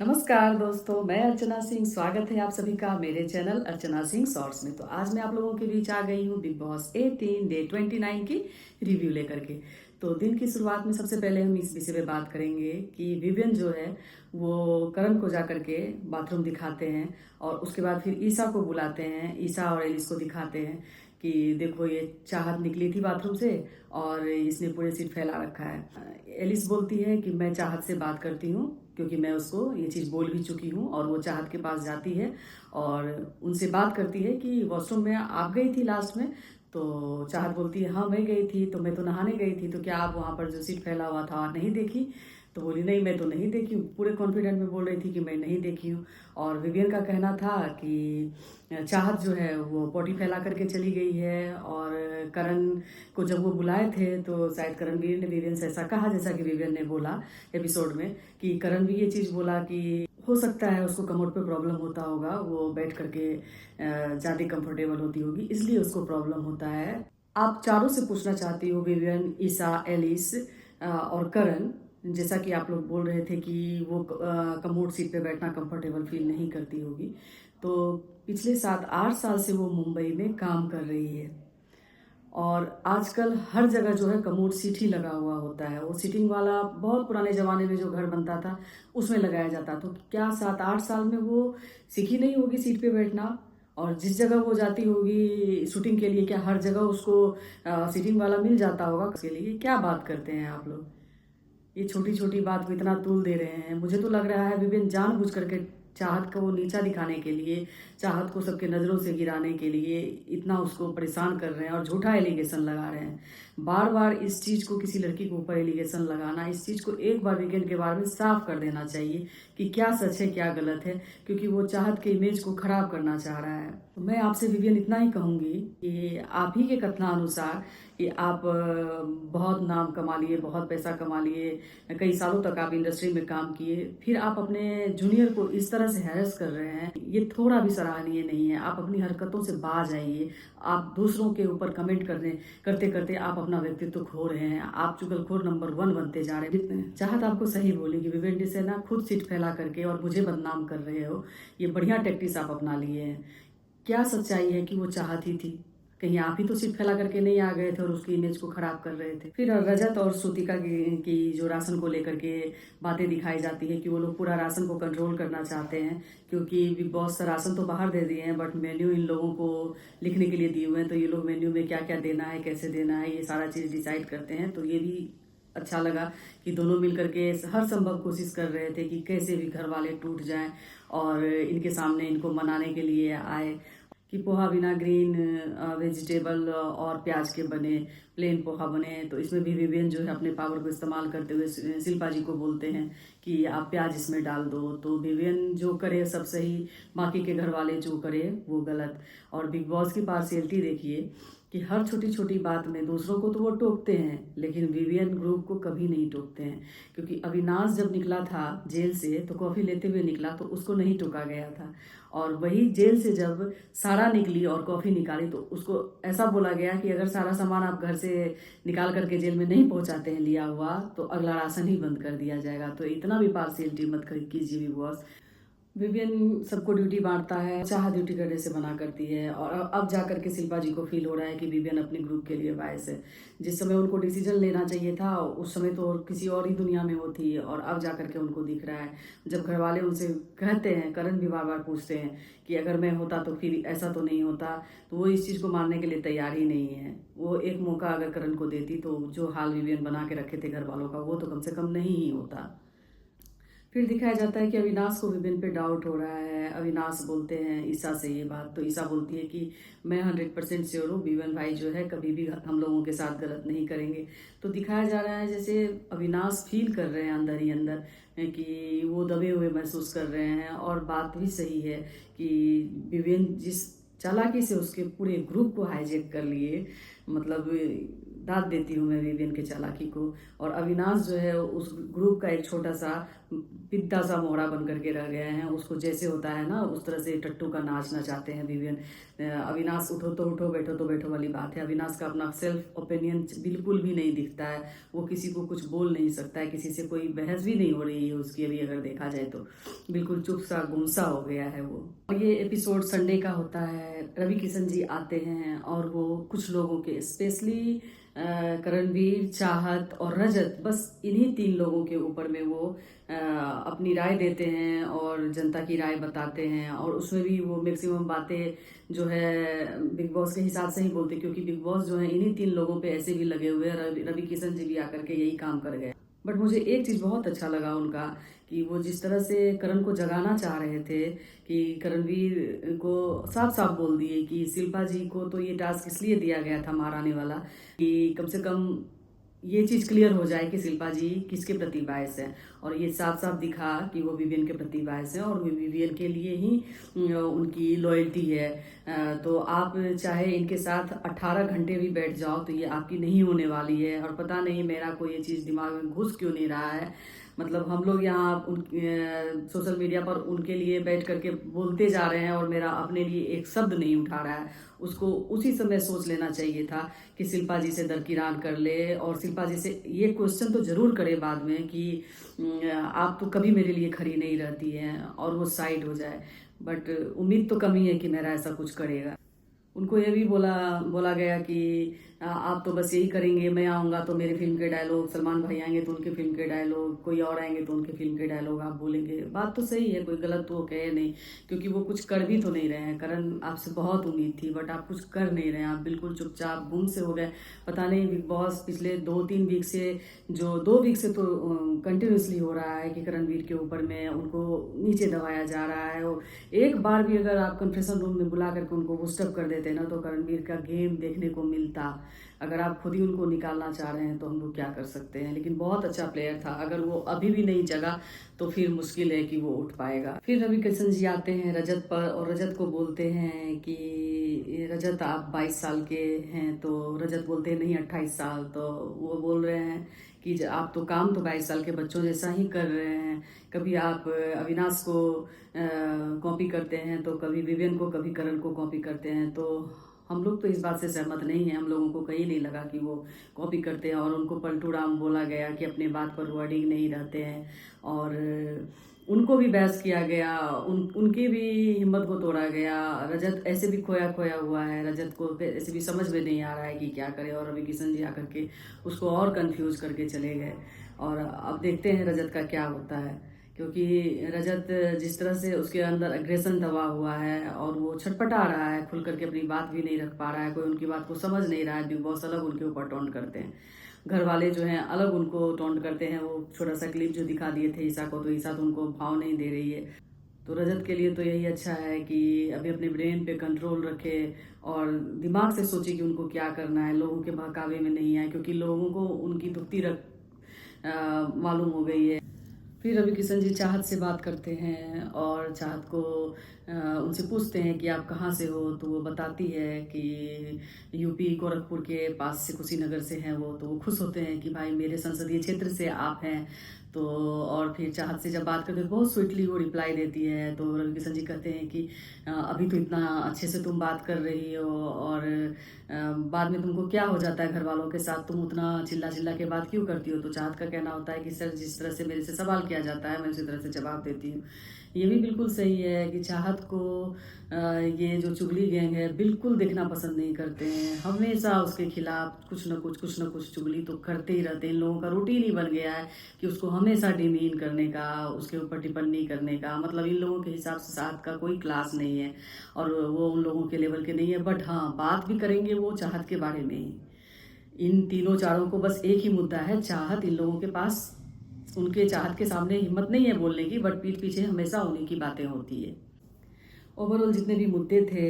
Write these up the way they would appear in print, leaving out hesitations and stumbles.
नमस्कार दोस्तों, मैं अर्चना सिंह। स्वागत है आप सभी का मेरे चैनल अर्चना सिंह शॉर्ट्स में। तो आज मैं आप लोगों के बीच आ गई हूँ बिग बॉस 18 डे 29 की रिव्यू लेकर के। तो दिन की शुरुआत में सबसे पहले हम इस विषय पे बात करेंगे कि विवियन जो है वो करण को जा करके बाथरूम दिखाते हैं और उसके बाद फिर ईसा को बुलाते हैं। ईसा और एलिस को दिखाते हैं कि देखो ये चाहत निकली थी बाथरूम से और इसने पूरे सीट फैला रखा है। एलिस बोलती है कि मैं चाहत से बात करती हूँ क्योंकि मैं उसको ये चीज़ बोल भी चुकी हूँ। और वो चाहत के पास जाती है और उनसे बात करती है कि वॉशरूम में आप गई थी लास्ट में। तो चाहत बोलती है हाँ मैं गई थी, तो मैं तो नहाने गई थी, तो क्या आप वहाँ पर जो सीट फैला हुआ था नहीं देखी? तो बोली नहीं मैं तो नहीं देखी हूँ। पूरे कॉन्फिडेंट में बोल रही थी कि मैं नहीं देखी हूँ। और विवियन का कहना था कि चाहत जो है वो पॉटी फैला करके चली गई है। और करण को जब वो बुलाए थे तो शायद करणवीर ने विवियन से ऐसा कहा जैसा कि विवियन ने बोला एपिसोड में, कि करण भी ये चीज़ बोला कि हो सकता है उसको कमर पे प्रॉब्लम होता होगा, वो बैठ करके ज़्यादा कंफर्टेबल होती होगी इसलिए उसको प्रॉब्लम होता है। आप चारों से पूछना चाहती हो, विवियन, ईसा, एलिस और करण, जैसा कि आप लोग बोल रहे थे कि वो कमोड सीट पे बैठना कंफर्टेबल फील नहीं करती होगी। तो पिछले 7-8 साल से वो मुंबई में काम कर रही है और आजकल हर जगह जो है कमोड सीट ही लगा हुआ होता है। वो सीटिंग वाला बहुत पुराने ज़माने में जो घर बनता था उसमें लगाया जाता। तो क्या 7-8 साल में वो सीखी नहीं होगी सीट पे बैठना? और जिस जगह वो जाती होगी शूटिंग के लिए, क्या हर जगह उसको सीटिंग वाला मिल जाता होगा? उसके लिए क्या बात करते हैं आप लोग? ये छोटी छोटी बात को इतना तूल दे रहे हैं। मुझे तो लग रहा है विभिन्न जानबूझ करके चाहत को नीचा दिखाने के लिए, चाहत को सबके नज़रों से गिराने के लिए इतना उसको परेशान कर रहे हैं और झूठा एलिगेशन लगा रहे हैं। बार बार इस चीज़ को, किसी लड़की के ऊपर एलिगेशन लगाना, इस चीज़ को एक बार वीकेंड के बारे में साफ कर देना चाहिए कि क्या सच है क्या गलत है, क्योंकि वो चाहत के इमेज को खराब करना चाह रहा है। तो मैं आपसे विवियन इतना ही कहूँगी कि आप ही के कथनानुसार कि आप बहुत नाम कमा लिए, बहुत पैसा कमा लिए, कई सालों तक आप इंडस्ट्री में काम किए, फिर आप अपने जूनियर को इस तरह से हैरेस कर रहे हैं, ये थोड़ा भी सराहनीय नहीं है। आप अपनी हरकतों से बाज आइए। आप दूसरों के ऊपर कमेंट करते करते आप अपना व्यक्तित्व खो रहे हैं। आप चुगलखोर नंबर 1 बनते जा रहे हैं। चाहत आपको सही बोली कि विवेंडी से ना खुद सीट फैला करके और मुझे बदनाम कर रहे हो, ये बढ़िया टैक्टिस आप अपना लिए हैं। क्या सच्चाई है कि वो चाहती थी? कहीं आप ही तो सीट फैला करके नहीं आ गए थे और उसकी इमेज को खराब कर रहे थे? फिर रजत और श्रुतिका की जो राशन को लेकर के बातें दिखाई जाती है कि वो लोग पूरा राशन को कंट्रोल करना चाहते हैं, क्योंकि बिग बॉस राशन तो बाहर दे दिए हैं बट मेन्यू इन लोगों को लिखने के लिए दिए हुए हैं। तो ये लोग मेन्यू में क्या क्या देना है, कैसे देना है, ये सारा चीज़ डिसाइड करते हैं। तो ये भी अच्छा लगा कि दोनों मिलकर के हर संभव कोशिश कर रहे थे कि कैसे भी घर वाले टूट जाएं और इनके सामने इनको मनाने के लिए आए कि पोहा बिना ग्रीन वेजिटेबल और प्याज के बने, प्लेन पोहा बने। तो इसमें भी विवियन जो है अपने पावर को इस्तेमाल करते हुए शिल्पा जी को बोलते हैं कि आप प्याज इसमें डाल दो। तो विवियन जो करे सब सही, बाकी के घर वाले जो करे वो गलत। और बिग बॉस की पार्शियलिटी देखिए कि हर छोटी छोटी बात में दूसरों को तो वो टोकते हैं लेकिन विवियन ग्रुप को कभी नहीं टोकते हैं। क्योंकि अविनाश जब निकला था जेल से तो कॉफ़ी लेते हुए निकला तो उसको नहीं टोका गया था, और वही जेल से जब सारा निकली और कॉफ़ी निकाली तो उसको ऐसा बोला गया कि अगर सारा सामान आप घर से निकाल करके जेल में नहीं पहुंचाते हैं लिया हुआ तो अगला राशन ही बंद कर दिया जाएगा। तो इतना भी पार्शियलिटी मत कीजिए बिग बॉस। विवियन सबको ड्यूटी बांटता है, चाह ड्यूटी करने से मना करती है। और अब जाकर के शिल्पा जी को फील हो रहा है कि विवियन अपने ग्रुप के लिए बायस है। जिस समय उनको डिसीजन लेना चाहिए था उस समय तो किसी और ही दुनिया में वो थी, और अब जाकर के उनको दिख रहा है। जब घर वाले उनसे कहते हैं, करण भी बार बार पूछते हैं कि अगर मैं होता तो फिर ऐसा तो नहीं होता, तो वो इस चीज़ को मानने के लिए तैयार ही नहीं है। वो एक मौका अगर करण को देती तो जो हाल विवियन बना के रखे थे घर वालों का वो तो कम से कम नहीं ही होता। फिर दिखाया जाता है कि अविनाश को विपिन पे डाउट हो रहा है। अविनाश बोलते हैं ईसा से ये बात, तो ईसा बोलती है कि मैं 100% श्योर हूँ विवन भाई जो है कभी भी हम लोगों के साथ गलत नहीं करेंगे। तो दिखाया जा रहा है जैसे अविनाश फील कर रहे हैं अंदर ही अंदर कि वो दबे हुए महसूस कर रहे हैं। और बात भी सही है कि विवेन जिस चालाकी से उसके पूरे ग्रुप को हाईजैक कर लिए, मतलब दाद देती हूँ मैं विवियन के चालाकी को। और अविनाश जो है उस ग्रुप का एक छोटा सा पिद्दा सा मोहरा बन करके रह गए हैं। उसको जैसे होता है ना उस तरह से टट्टू का नाचना चाहते हैं विवियन। अविनाश उठो तो उठो, बैठो तो बैठो वाली बात है। अविनाश का अपना सेल्फ ओपिनियन बिल्कुल भी नहीं दिखता है। वो किसी को कुछ बोल नहीं सकता है, किसी से कोई बहस भी नहीं हो रही है उसकी अभी अगर देखा जाए तो। बिल्कुल चुप सा गुमसा हो गया है वो। और ये एपिसोड संडे का होता है। रवि किशन जी आते हैं और वो कुछ लोगों के स्पेशली करणवीर, चाहत और रजत, बस इन्हीं 3 लोगों के ऊपर में वो अपनी राय देते हैं और जनता की राय बताते हैं। और उसमें भी वो मैक्सिमम बातें जो है बिग बॉस के हिसाब से ही बोलते, क्योंकि बिग बॉस जो है इन्हीं 3 लोगों पे ऐसे भी लगे हुए हैं। रवि किशन जी भी आकर के यही काम कर गए। बट मुझे एक चीज़ बहुत अच्छा लगा उनका, कि वो जिस तरह से करण को जगाना चाह रहे थे, कि करणवीर को साफ साफ बोल दिए कि शिल्पा जी को तो ये टास्क इसलिए दिया गया था महारानी वाला, कि कम से कम ये चीज़ क्लियर हो जाए कि शिल्पा जी किसके प्रति बायस है। और ये साफ साफ दिखा कि वो विवियन के प्रति बायस है और वो विवियन के लिए ही उनकी लॉयल्टी है। तो आप चाहे इनके साथ 18 घंटे भी बैठ जाओ तो ये आपकी नहीं होने वाली है। और पता नहीं मेरा को ये चीज़ दिमाग में घुस क्यों नहीं रहा है। मतलब हम लोग यहाँ सोशल मीडिया पर उनके लिए बैठ करके बोलते जा रहे हैं और मेरा अपने लिए एक शब्द नहीं उठा रहा है। उसको उसी समय सोच लेना चाहिए था कि शिल्पा जी से दरकिरार कर ले और शिल्पा जी से ये क्वेश्चन तो जरूर करे बाद में कि आप तो कभी मेरे लिए खड़ी नहीं रहती हैं, और वो साइड हो जाए। बट उम्मीद तो कम ही है कि मेरा ऐसा कुछ करेगा। उनको ये भी बोला गया कि आप तो बस यही करेंगे, मैं आऊँगा तो मेरी फिल्म के डायलॉग, सलमान भाई आएंगे तो उनके फिल्म के डायलॉग, कोई और आएंगे तो उनके फिल्म के डायलॉग आप बोलेंगे। बात तो सही है, कोई गलत तो कहे नहीं, क्योंकि वो कुछ कर भी तो नहीं रहे हैं। करण आपसे बहुत उम्मीद थी बट आप कुछ कर नहीं रहे हैं, आप बिल्कुल चुपचाप गुम से हो गए। पता नहीं बिग बॉस पिछले 2-3 वीक से, जो 2 वीक से तो कंटिन्यूसली हो रहा है कि करणवीर के ऊपर में उनको नीचे दबाया जा रहा है। और एक बार भी अगर आप कन्फेशन रूम में बुला करके उनको बूस्टअप कर देते ना तो करणवीर का गेम देखने को मिलता। अगर आप खुद ही उनको निकालना चाह रहे हैं तो हम लोग क्या कर सकते हैं। लेकिन बहुत अच्छा प्लेयर था, अगर वो अभी भी नहीं जगा तो फिर मुश्किल है कि वो उठ पाएगा। फिर रवि किशन जी आते हैं रजत पर और रजत को बोलते हैं कि रजत आप 22 साल के हैं, तो रजत बोलते हैं नहीं 28 साल। तो वो बोल रहे हैं कि आप तो काम तो 22 साल के बच्चों जैसा ही कर रहे हैं। कभी आप अविनाश को कॉपी करते हैं तो कभी विवियन को, कभी करण को कॉपी करते हैं। तो हम लोग तो इस बात से सहमत नहीं हैं। हम लोगों को कहीं नहीं लगा कि वो कॉपी करते हैं। और उनको पलटू राम बोला गया कि अपने बात पर वर्डिंग नहीं रहते हैं। और उनको भी बहस किया गया, उनकी भी हिम्मत को तोड़ा गया। रजत ऐसे भी खोया खोया हुआ है, रजत को ऐसे भी समझ में नहीं आ रहा है कि क्या करे। और रवि किशन जी आकर के उसको और कंफ्यूज करके चले गए। और अब देखते हैं रजत का क्या होता है, क्योंकि रजत जिस तरह से उसके अंदर अग्रेशन दबा हुआ है और वो छटपटा रहा है, खुल करके अपनी बात भी नहीं रख पा रहा है, कोई उनकी बात को समझ नहीं रहा है। बिग बॉस अलग उनके ऊपर टॉन्ट करते हैं, घर वाले जो हैं अलग उनको टॉन्ट करते हैं। वो छोटा सा क्लिप जो दिखा दिए थे ईसा को, तो ईसा तो उनको भाव नहीं दे रही है। तो रजत के लिए तो यही अच्छा है कि अभी अपने ब्रेन पे कंट्रोल रखे और दिमाग से सोचे कि उनको क्या करना है, लोगों के बहकावे में नहीं आए, क्योंकि लोगों को उनकी दुखती मालूम हो गई है। फिर रवि किशन जी चाहत से बात करते हैं और चाहत को उनसे पूछते हैं कि आप कहाँ से हो। तो वो बताती है कि यूपी गोरखपुर के पास से कुशीनगर से हैं वो। तो वो खुश होते हैं कि भाई मेरे संसदीय क्षेत्र से आप हैं। तो और फिर चाहत से जब बात करते हैं तो बहुत स्वीटली वो रिप्लाई देती है। तो रवि किशन जी कहते हैं कि अभी तो इतना अच्छे से तुम बात कर रही हो और बाद में तुमको क्या हो जाता है घर वालों के साथ, तुम उतना चिल्ला चिल्ला के बात क्यों करती हो। तो चाहत का कहना होता है कि सर जिस तरह से मेरे से सवाल किया जाता है मैं उसी तरह से जवाब देती हूँ। ये भी बिल्कुल सही है कि चाहत को ये जो चुगली गैंग है बिल्कुल देखना पसंद नहीं करते हैं। हमेशा उसके खिलाफ कुछ न कुछ चुगली तो करते ही रहते हैं। इन लोगों का रूटीन ही बन गया है कि उसको हमेशा डिमीन करने का, उसके ऊपर टिप्पणी करने का। मतलब इन लोगों के हिसाब से चाहत का कोई क्लास नहीं है और वो उन लोगों के लेवल के नहीं है। बट हाँ, बात भी करेंगे वो चाहत के बारे में ही। इन तीनों चारों को बस एक ही मुद्दा है, चाहत। इन लोगों के पास उनके चाहत के सामने हिम्मत नहीं है बोलने की, बट पीठ पीछे हमेशा उन्हीं की बातें होती है। ओवरऑल जितने भी मुद्दे थे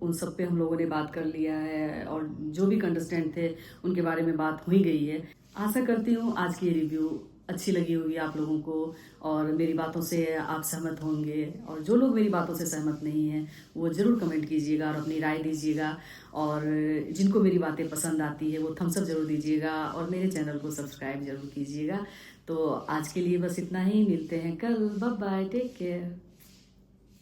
उन सब पे हम लोगों ने बात कर लिया है और जो भी कंटेस्टेंट थे उनके बारे में बात हो ही गई है। आशा करती हूँ आज की रिव्यू अच्छी लगी होगी आप लोगों को और मेरी बातों से आप सहमत होंगे। और जो लोग मेरी बातों से सहमत नहीं हैं वो ज़रूर कमेंट कीजिएगा और अपनी राय दीजिएगा। और जिनको मेरी बातें पसंद आती है वो थम्स अप ज़रूर दीजिएगा और मेरे चैनल को सब्सक्राइब ज़रूर कीजिएगा। तो आज के लिए बस इतना ही, मिलते हैं कल, बाय बाय, टेक केयर।